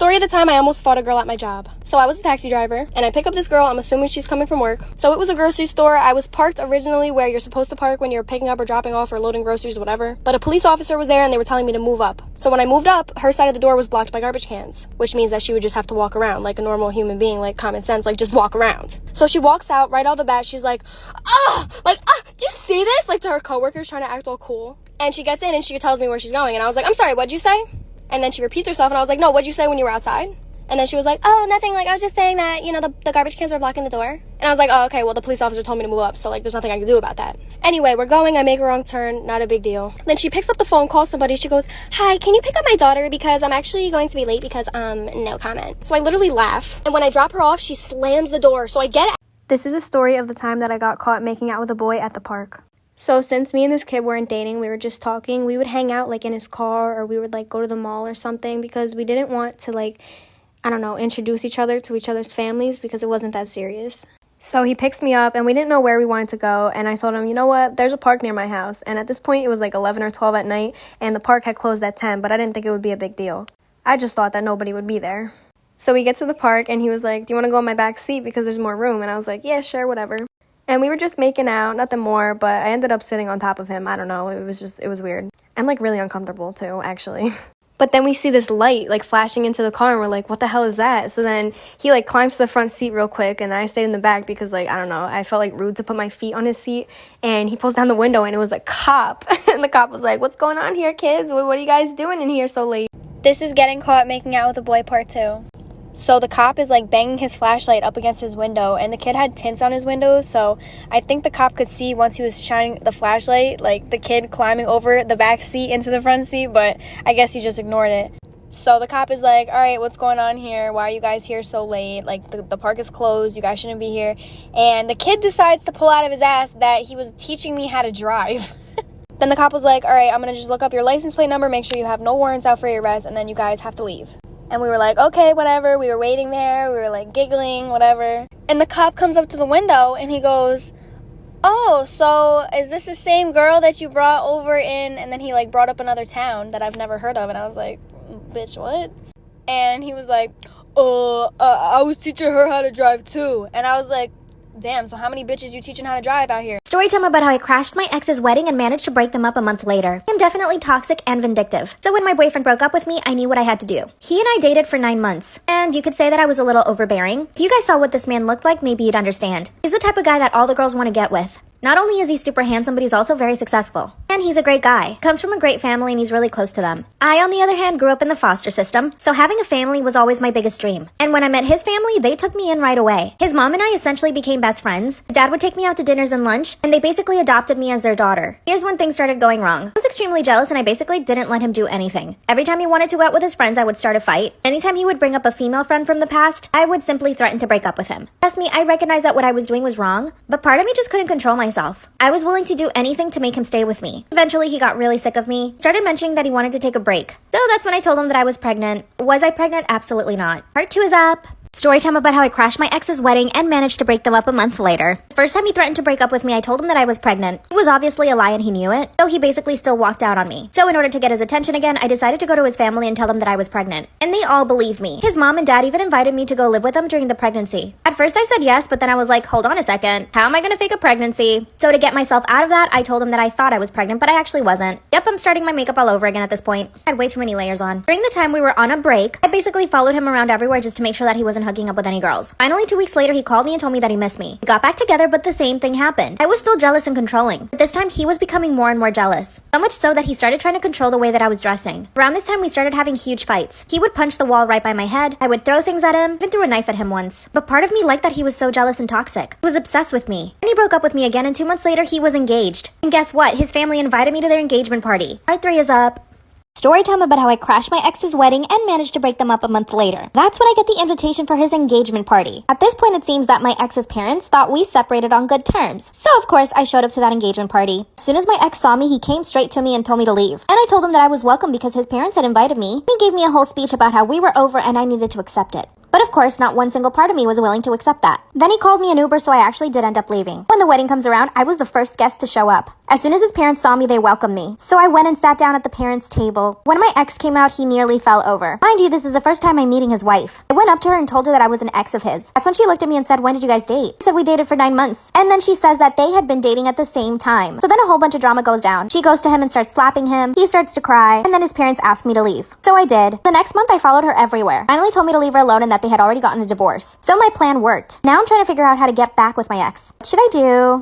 Story of the time I almost fought a girl at my job. So I was a taxi driver, and I pick up this girl. I'm assuming she's coming from work. So it was a grocery store. I was parked originally where you're supposed to park when you're picking up or dropping off or loading groceries or whatever. But a police officer was there, and they were telling me to move up. So when I moved up, her side of the door was blocked by garbage cans, which means that she would just have to walk around like a normal human being, like common sense, like just walk around. So she walks out right off the bat. She's like, do you see this? Like to her coworkers, trying to act all cool. And she gets in and she tells me where she's going. And I was like, I'm sorry, what'd you say? And then she repeats herself, and I was like, no, what'd you say when you were outside? And then she was like, oh, nothing, like, I was just saying that, you know, the garbage cans were blocking the door. And I was like, oh, okay, well, the police officer told me to move up, so, like, there's nothing I can do about that. Anyway, we're going, I make a wrong turn, not a big deal. Then she picks up the phone, calls somebody, she goes, hi, can you pick up my daughter, because I'm actually going to be late because, no comment. So I literally laugh, and when I drop her off, she slams the door, so I get out. This is a story of the time that I got caught making out with a boy at the park. So since me and this kid weren't dating, we were just talking, we would hang out, like, in his car, or we would, like, go to the mall or something, because we didn't want to, like, I don't know, introduce each other to each other's families, because it wasn't that serious. So he picks me up, and we didn't know where we wanted to go, and I told him, you know what, there's a park near my house. And at this point, it was like 11 or 12 at night, and the park had closed at 10, but I didn't think it would be a big deal. I just thought that nobody would be there. So we get to the park, and he was like, do you want to go in my back seat because there's more room? And I was like, yeah, sure, whatever. And we were just making out, nothing more, but I ended up sitting on top of him. I don't know, it was weird. And, like, really uncomfortable, too, actually. But then we see this light, like, flashing into the car, and we're like, what the hell is that? So then he, like, climbs to the front seat real quick, and I stayed in the back because, like, I don't know, I felt, like, rude to put my feet on his seat. And he pulls down the window, and it was a cop. And the cop was like, what's going on here, kids? What are you guys doing in here so late? This is getting caught making out with a boy part 2. So the cop is, like, banging his flashlight up against his window, and the kid had tints on his windows, so I think the cop could see once he was shining the flashlight, like, the kid climbing over the back seat into the front seat, but I guess he just ignored it. So the cop is like, all right, what's going on here? Why are you guys here so late? Like, the park is closed. You guys shouldn't be here. And the kid decides to pull out of his ass that he was teaching me how to drive. Then the cop was like, all right, I'm going to just look up your license plate number, make sure you have no warrants out for your arrest, and then you guys have to leave. And we were like, okay, whatever. We were waiting there. We were, like, giggling, whatever. And the cop comes up to the window, and he goes, oh, so is this the same girl that you brought over in? And then he, like, brought up another town that I've never heard of. And I was like, bitch, what? And he was like, I was teaching her how to drive, too. And I was like, damn, so how many bitches you teaching how to drive out here? Story time about how I crashed my ex's wedding and managed to break them up a month later. I'm definitely toxic and vindictive. So when my boyfriend broke up with me, I knew what I had to do. He and I dated for 9 months. And you could say that I was a little overbearing. If you guys saw what this man looked like, maybe you'd understand. He's the type of guy that all the girls want to get with. Not only is he super handsome, but he's also very successful. And he's a great guy. Comes from a great family and he's really close to them. I, on the other hand, grew up in the foster system, so having a family was always my biggest dream. And when I met his family, they took me in right away. His mom and I essentially became best friends. His dad would take me out to dinners and lunch, and they basically adopted me as their daughter. Here's when things started going wrong. I was extremely jealous and I basically didn't let him do anything. Every time he wanted to go out with his friends, I would start a fight. Anytime he would bring up a female friend from the past, I would simply threaten to break up with him. Trust me, I recognized that what I was doing was wrong, but part of me just couldn't control myself. I was willing to do anything to make him stay with me. Eventually, he got really sick of me, started mentioning that he wanted to take a break. So that's when I told him that I was pregnant. Was I pregnant? Absolutely not. Part 2 is up. Story time about how I crashed my ex's wedding and managed to break them up a month later. The first time he threatened to break up with me, I told him that I was pregnant. It was obviously a lie and he knew it, so he basically still walked out on me. So in order to get his attention again, I decided to go to his family and tell them that I was pregnant. And they all believed me. His mom and dad even invited me to go live with them during the pregnancy. At first I said yes, but then I was like, hold on a second. How am I gonna fake a pregnancy? So to get myself out of that, I told him that I thought I was pregnant, but I actually wasn't. Yep, I'm starting my makeup all over again at this point. I had way too many layers on. During the time we were on a break, I basically followed him around everywhere just to make sure that he wasn't hooking up with any girls. Finally, 2 weeks later, he called me and told me that he missed me. We got back together, but the same thing happened. I was still jealous and controlling, but this time he was becoming more and more jealous. So much so that he started trying to control the way that I was dressing. Around this time, we started having huge fights. He would punch the wall right by my head. I would throw things at him, even threw a knife at him once. But part of me liked that he was so jealous and toxic. He was obsessed with me. And he broke up with me again, and 2 months later, he was engaged. And guess what? His family invited me to their engagement party. Part 3 is up. Story time about how I crashed my ex's wedding and managed to break them up a month later. That's when I get the invitation for his engagement party. At this point, it seems that my ex's parents thought we separated on good terms. So, of course, I showed up to that engagement party. As soon as my ex saw me, he came straight to me and told me to leave. And I told him that I was welcome because his parents had invited me. He gave me a whole speech about how we were over and I needed to accept it. But of course, not one single part of me was willing to accept that. Then he called me an Uber, so I actually did end up leaving. When the wedding comes around, I was the first guest to show up. As soon as his parents saw me, they welcomed me. So I went and sat down at the parents' table. When my ex came out, he nearly fell over. Mind you, this is the first time I'm meeting his wife. I went up to her and told her that I was an ex of his. That's when she looked at me and said, "When did you guys date?" I said, "We dated for 9 months. And then she says that they had been dating at the same time. So then a whole bunch of drama goes down. She goes to him and starts slapping him. He starts to cry. And then his parents asked me to leave. So I did. The next month, I followed her everywhere. Finally told me to leave her alone and that they had already gotten a divorce. So my plan worked. Now I'm trying to figure out how to get back with my ex. What should I do?